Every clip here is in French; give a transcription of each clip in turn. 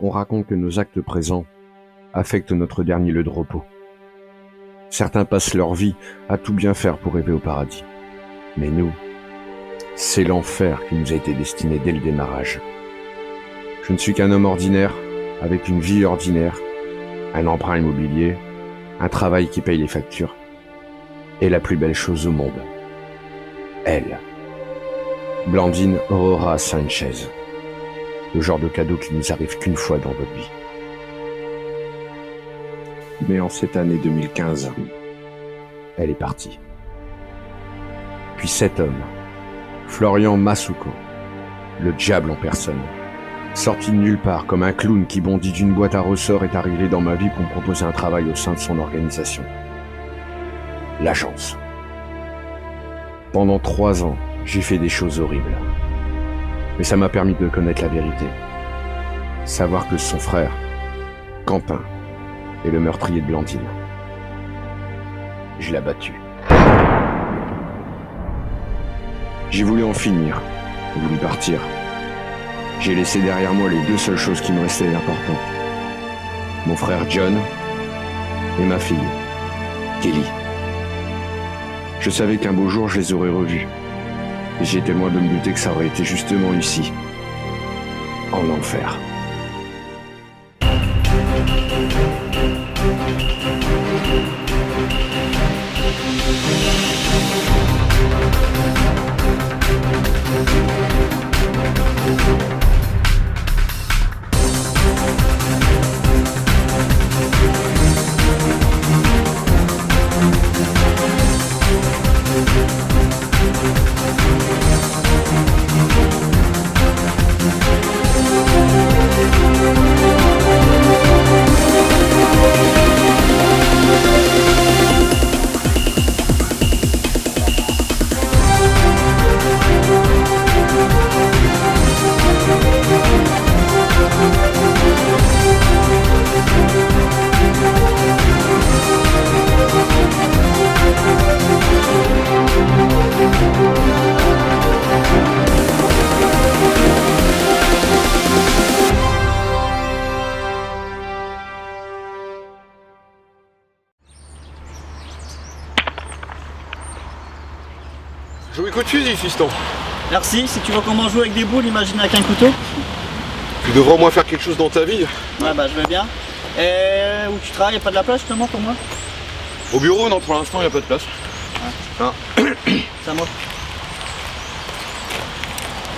on raconte que nos actes présents affectent notre dernier lieu de repos. Certains passent leur vie à tout bien faire pour rêver au paradis. Mais nous, c'est l'enfer qui nous a été destiné dès le démarrage. Je ne suis qu'un homme ordinaire, avec une vie ordinaire, un emprunt immobilier, un travail qui paye les factures, et la plus belle chose au monde. Elle. Blandine Aurora Sanchez. Le genre de cadeau qui nous arrive qu'une fois dans votre vie. Mais en cette année 2015, elle est partie. Puis cet homme, Florian Masuko, le diable en personne, sorti de nulle part comme un clown qui bondit d'une boîte à ressorts, est arrivé dans ma vie pour me proposer un travail au sein de son organisation. L'agence. Pendant 3 ans, j'ai fait des choses horribles. Mais ça m'a permis de connaître la vérité. Savoir que son frère, Quentin, est le meurtrier de Blandine. Je l'ai abattu. J'ai voulu en finir, voulu partir. J'ai laissé derrière moi les 2 seules choses qui me restaient d'important. Mon frère John et ma fille, Kelly. Je savais qu'un beau jour je les aurais revus. Et j'étais loin de me douter que ça aurait été justement ici, en enfer. Jouez coup de fusil, fiston. Merci, si tu vois comment jouer avec des boules, imagine avec un couteau. Tu devrais au moins faire quelque chose dans ta vie. Ouais bah je veux bien. Et où tu travailles, y'a pas de la place justement pour moi? Au bureau, non, pour l'instant, il n'y a pas de place. Ouais. Ah. C'est à moi.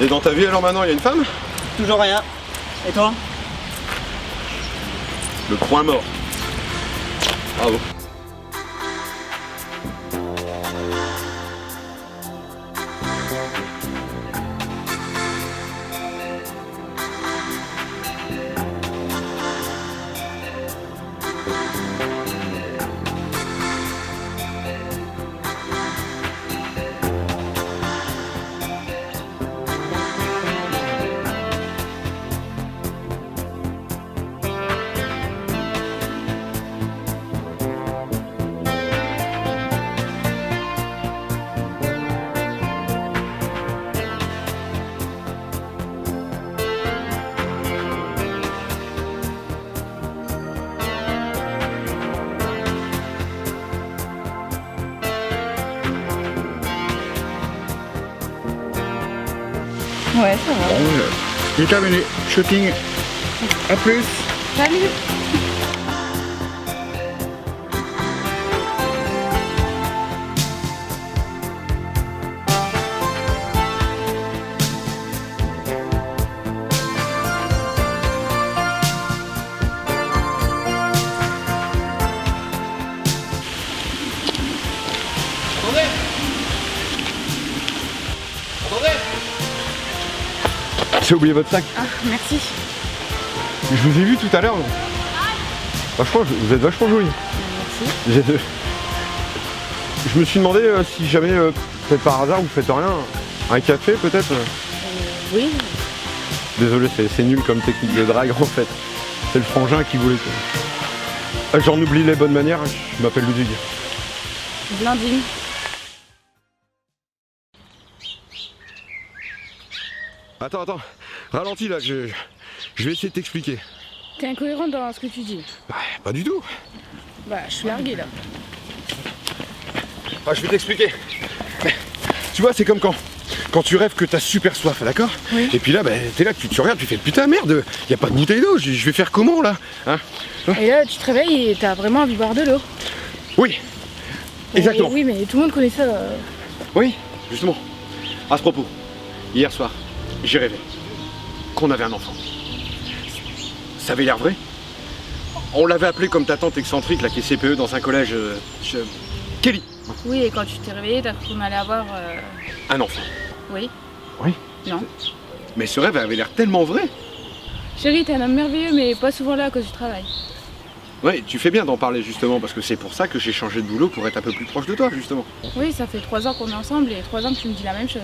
Et dans ta vie, alors maintenant, il y a une femme? Toujours rien. Et toi? Le point mort. Bravo. Ouais, ça va. Il est terminé. Shooting. À plus. Salut. J'ai oublié votre sac. Ah, merci. Je vous ai vu tout à l'heure. Franchement, vous êtes vachement joli. Merci. Je me suis demandé si jamais, peut-être par hasard, vous faites rien. Un café peut-être. Oui. Désolé, c'est nul comme technique de drague en fait. C'est le frangin qui voulait que... J'en oublie les bonnes manières, je m'appelle Ludwig. Blandine. Attends, ralentis là, je vais essayer de t'expliquer. T'es incohérent dans ce que tu dis. Bah, pas du tout. Bah, je suis larguée là. Ah, je vais t'expliquer. Tu vois, c'est comme quand tu rêves que t'as super soif, d'accord? Oui. Et puis là, t'es là, tu regardes, tu fais putain merde, y a pas de bouteille d'eau, je vais faire comment là, hein? Et là, tu te réveilles et t'as vraiment envie de boire de l'eau. Oui, exactement. Oui, mais tout le monde connaît ça. Oui, justement. À ce propos, hier soir, j'ai rêvé qu'on avait un enfant. Ça avait l'air vrai. On l'avait appelé comme ta tante excentrique, là, qui est CPE dans un collège. Kelly. Oui, et quand tu t'es réveillé, t'as cru qu'on allait avoir. Un enfant. Oui. Oui. Non. Mais ce rêve avait l'air tellement vrai. Chérie, t'es un homme merveilleux, mais pas souvent là à cause du travail. Oui, tu fais bien d'en parler justement, parce que c'est pour ça que j'ai changé de boulot pour être un peu plus proche de toi, justement. Oui, ça fait 3 ans qu'on est ensemble et 3 ans que tu me dis la même chose.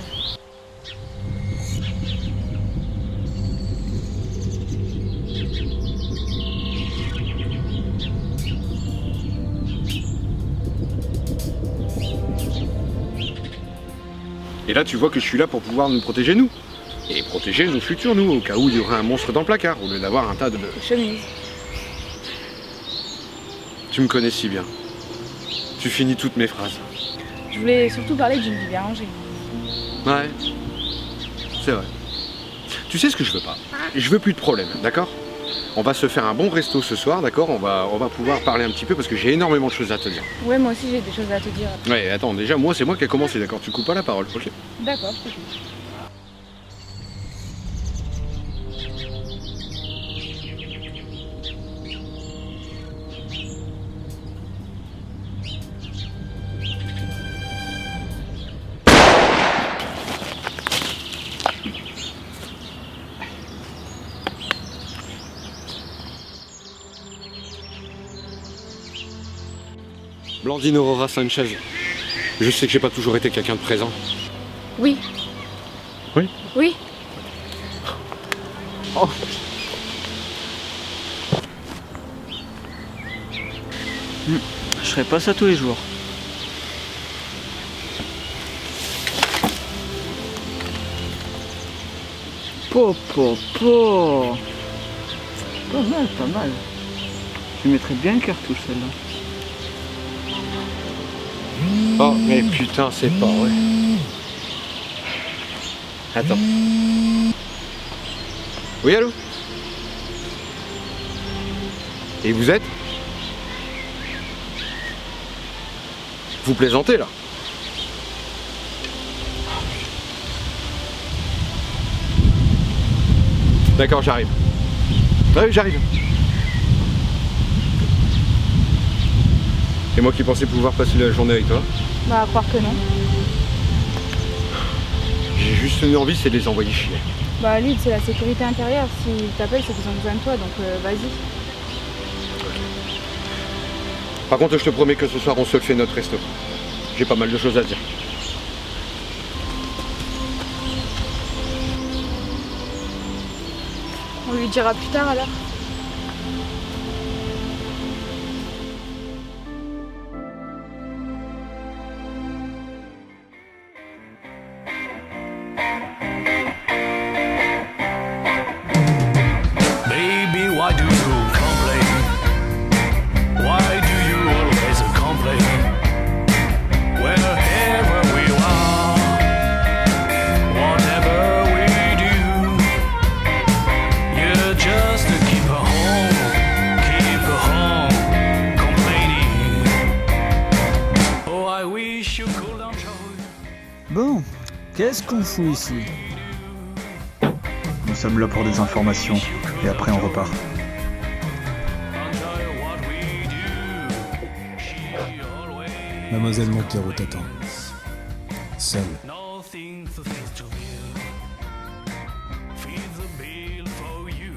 Et là, tu vois que je suis là pour pouvoir nous protéger, nous. Et protéger nos futurs, nous, au cas où il y aurait un monstre dans le placard, au lieu d'avoir un tas de... Chemise. Tu me connais si bien. Tu finis toutes mes phrases. Je voulais surtout parler d'une vie bien rangée. Ouais. C'est vrai. Tu sais ce que je veux pas? Je veux plus de problème, d'accord? On va se faire un bon resto ce soir, d'accord? On va pouvoir parler un petit peu parce que j'ai énormément de choses à te dire. Ouais, moi aussi j'ai des choses à te dire. Ouais, attends, déjà, moi, c'est moi qui ai commencé, d'accord? Tu coupes pas la parole, ok? D'accord, ok. Blandine Aurora Sanchez. Je sais que j'ai pas toujours été quelqu'un de présent. Oui. Oui? Oui. Oh. Je ferais pas ça tous les jours. Po. Pas mal, pas mal. Je mettrais bien le cartouche celle-là. Oh, mais putain, c'est pas vrai. Attends. Oui, allô? Et vous êtes? Vous plaisantez, là? D'accord, j'arrive. Oui, j'arrive. Et moi qui pensais pouvoir passer la journée avec toi. Bah, à croire que non. J'ai juste une envie, c'est de les envoyer chier. Bah, Lyd, c'est la sécurité intérieure. S'ils t'appellent, c'est qu'ils ont besoin de toi, donc vas-y. Par contre, je te promets que ce soir, on se le fait notre resto. J'ai pas mal de choses à te dire. On lui dira plus tard alors. Baby, why do you complain? Why do you always complain? Wherever we are, whatever we do, you just keep home, complaining. Oh, I wish you could enjoy. Bon, qu'est-ce qu'on fout ici? Nous sommes là pour des informations, et après on repart. Mademoiselle Montero t'attend. Seule. Nothing fulfills to you. Feed the bill for you.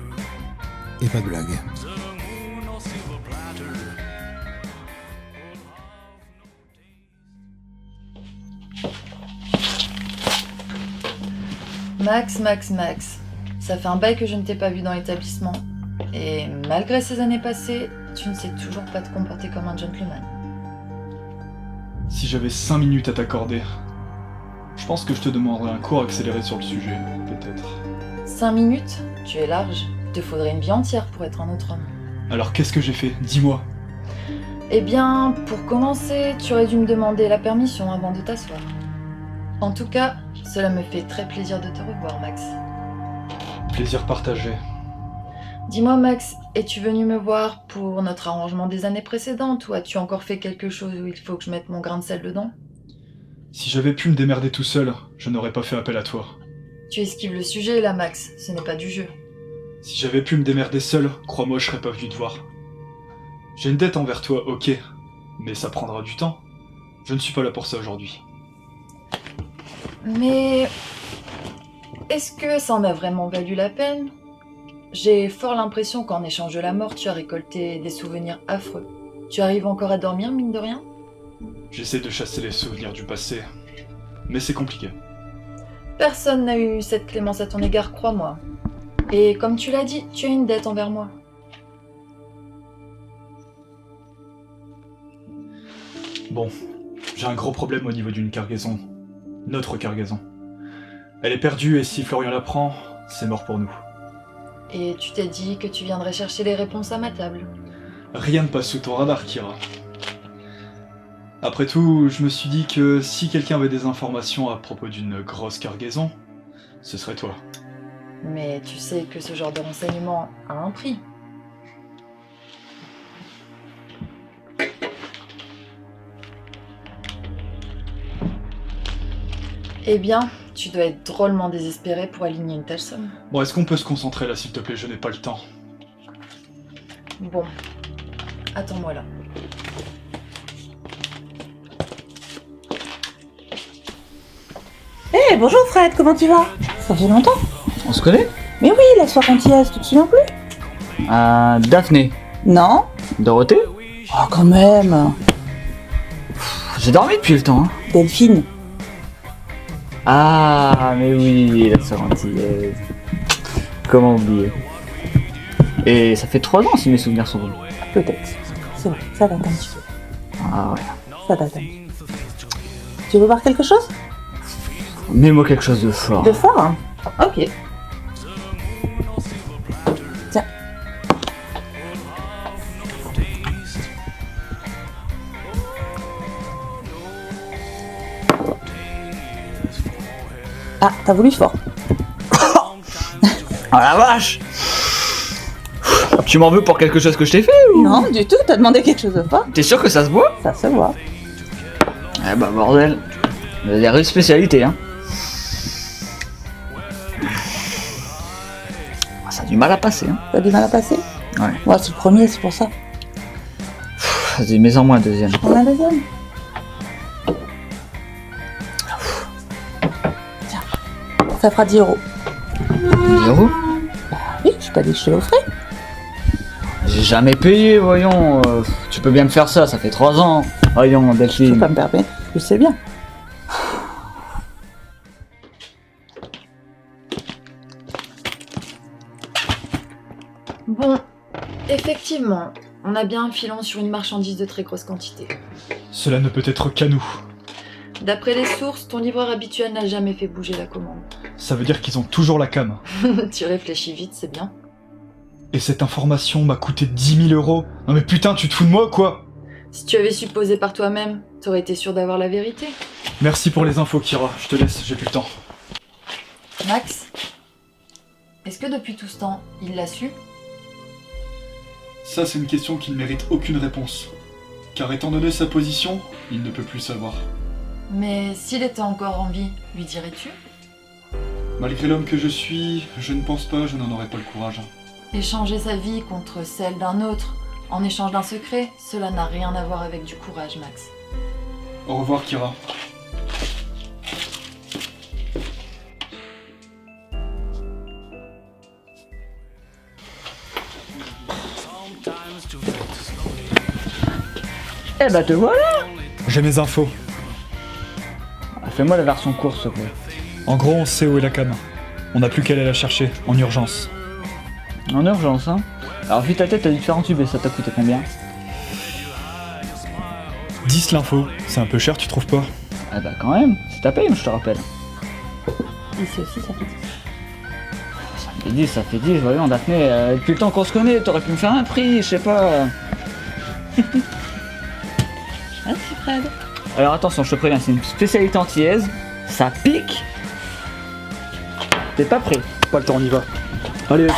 Et pas de blague. The moon or silver platter. Max. Ça fait un bail que je ne t'ai pas vu dans l'établissement. Et malgré ces années passées, tu ne sais toujours pas te comporter comme un gentleman. Si j'avais 5 minutes à t'accorder, je pense que je te demanderais un cours accéléré sur le sujet, peut-être. 5 minutes? Tu es large. te faudrait une vie entière pour être un autre homme. Alors qu'est-ce que j'ai fait? Dis-moi. Eh bien, pour commencer, tu aurais dû me demander la permission avant de t'asseoir. En tout cas, cela me fait très plaisir de te revoir, Max. Plaisir partagé. Dis-moi, Max, es-tu venu me voir pour notre arrangement des années précédentes ou as-tu encore fait quelque chose où il faut que je mette mon grain de sel dedans? Si j'avais pu me démerder tout seul, je n'aurais pas fait appel à toi. Tu esquives le sujet là, Max, ce n'est pas du jeu. Si j'avais pu me démerder seul, crois-moi, je serais pas venu te voir. J'ai une dette envers toi, ok, mais ça prendra du temps. Je ne suis pas là pour ça aujourd'hui. Mais... est-ce que ça en a vraiment valu la peine? J'ai fort l'impression qu'en échange de la mort, tu as récolté des souvenirs affreux. Tu arrives encore à dormir, mine de rien? J'essaie de chasser les souvenirs du passé, mais c'est compliqué. Personne n'a eu cette clémence à ton égard, crois-moi. Et comme tu l'as dit, tu as une dette envers moi. Bon, j'ai un gros problème au niveau d'une cargaison. Notre cargaison. Elle est perdue et si Florian la prend, c'est mort pour nous. Et tu t'es dit que tu viendrais chercher les réponses à ma table. Rien ne passe sous ton radar, Kira. Après tout, je me suis dit que si quelqu'un avait des informations à propos d'une grosse cargaison, ce serait toi. Mais tu sais que ce genre de renseignement a un prix. Eh bien, tu dois être drôlement désespéré pour aligner une telle somme. Bon, est-ce qu'on peut se concentrer là, s'il te plaît? Je n'ai pas le temps. Bon, attends-moi là. Eh, bonjour Fred, comment tu vas? Ça fait longtemps. On se connaît? Mais oui, la soirée antillaise, tu te souviens plus? Daphné. Non? Dorothée? Oh, quand même. J'ai dormi depuis le temps, hein. Delphine. Ah, mais oui, la soirée antillaise. Comment oublier? Et ça fait 3 ans si mes souvenirs sont bons. Peut-être. C'est vrai, ça date un petit peu. Ah ouais. Ça date un petit peu. Tu veux voir quelque chose? Mets-moi quelque chose de fort. De fort, hein? Ok. Tiens. Ah, t'as voulu fort. Oh la vache! Tu m'en veux pour quelque chose que je t'ai fait ou? Non, du tout, t'as demandé quelque chose de fort. T'es sûr que ça se voit? Ça se voit. Eh bah bordel. Vous avez des spécialités, hein. Ça a du mal à passer, hein. T'as du mal à passer? Ouais. Ouais, c'est le premier, c'est pour ça. Vas-y, mets en moins un deuxième. On a un deuxième. Tiens, ça fera 10 €. 10 €? Oui, je t'ai dit que je te l'offrais. J'ai jamais payé, voyons. Tu peux bien me faire ça fait 3 ans. Voyons, Je peux Delphine. pas me permettre, je sais bien. Bon, effectivement, on a bien un filon sur une marchandise de très grosse quantité. Cela ne peut être qu'à nous. D'après les sources, ton livreur habituel n'a jamais fait bouger la commande. Ça veut dire qu'ils ont toujours la cam. Tu réfléchis vite, c'est bien. Et cette information m'a coûté 10 000 €. Non mais putain, tu te fous de moi, quoi? Si tu avais supposé par toi-même, t'aurais été sûr d'avoir la vérité. Merci pour les infos, Kira. Je te laisse, j'ai plus le temps. Max, est-ce que depuis tout ce temps, il l'a su? Ça, c'est une question qui ne mérite aucune réponse. Car étant donné sa position, il ne peut plus savoir. Mais s'il était encore en vie, lui dirais-tu? Malgré l'homme que je suis, je ne pense pas, je n'en aurais pas le courage. Échanger sa vie contre celle d'un autre, en échange d'un secret, cela n'a rien à voir avec du courage, Max. Au revoir, Kira. Eh bah te voilà! J'ai mes infos. Fais-moi la version courte, s'il te plaît. En gros, on sait où est la cam. On n'a plus qu'à aller la chercher, en urgence. En urgence, hein. Alors vu ta tête, t'as dû te faire entuber, ça t'a coûté combien? 10 l'info, c'est un peu cher, tu trouves pas? Ah bah quand même, c'est ta paye, je te rappelle. Ici aussi, ça fait 10. Ça me Ça fait 10, voyons Daphné, depuis le temps qu'on se connaît, t'aurais pu me faire un prix, je sais pas. Merci Fred. Alors attention, je te préviens, c'est une spécialité antillaise, ça pique. T'es pas prêt? Pas le temps, on y va. Allez, ok.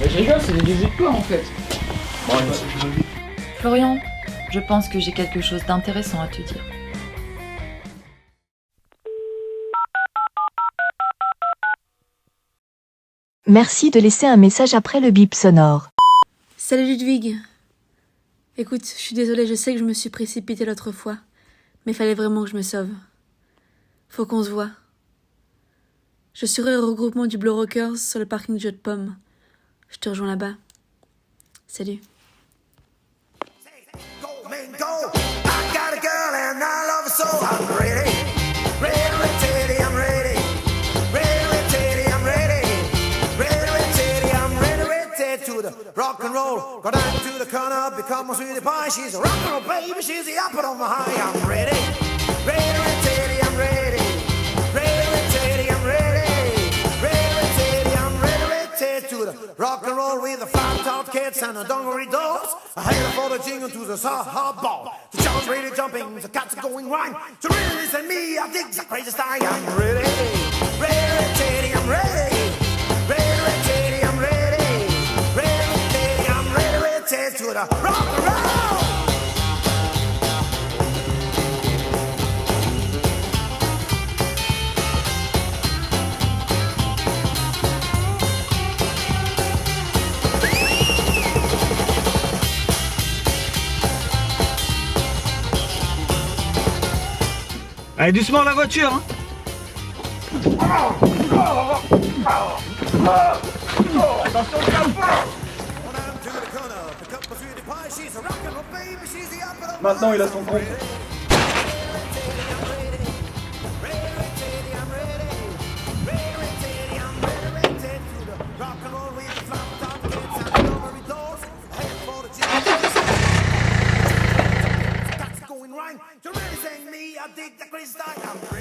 Mais je rigole, c'est des jeux de quoi en fait. Bon, allez. Florian, je pense que j'ai quelque chose d'intéressant à te dire. Merci de laisser un message après le bip sonore. Salut Ludwig. Écoute, je suis désolée, je sais que je me suis précipitée l'autre fois, mais fallait vraiment que je me sauve. Faut qu'on se voit. Je serai au regroupement du Blow Rockers sur le parking Jeu de Pommes. Je te rejoins là-bas. Salut. Rock and roll, go down to the corner, become a sweetie pie. She's a rock and roll baby, she's the apple on my eye. I'm ready, ready, ready, I'm ready, ready, ready, I'm ready, ready, ready, I'm ready, ready to the rock and roll with the flat top kids and the dungaree dolls. I hail for the jingle to the soft ball. The child's really jumping, the cats are going wild. To really listen me, I dig the crazy style. I'm ready, ready, ready, I'm ready, ready, ready, I'm ready. To the rock and roll. Allez, doucement la voiture, hein. Attention au capot. Maintenant, il a son compte. To really sing me, I dig the crazy style. I'm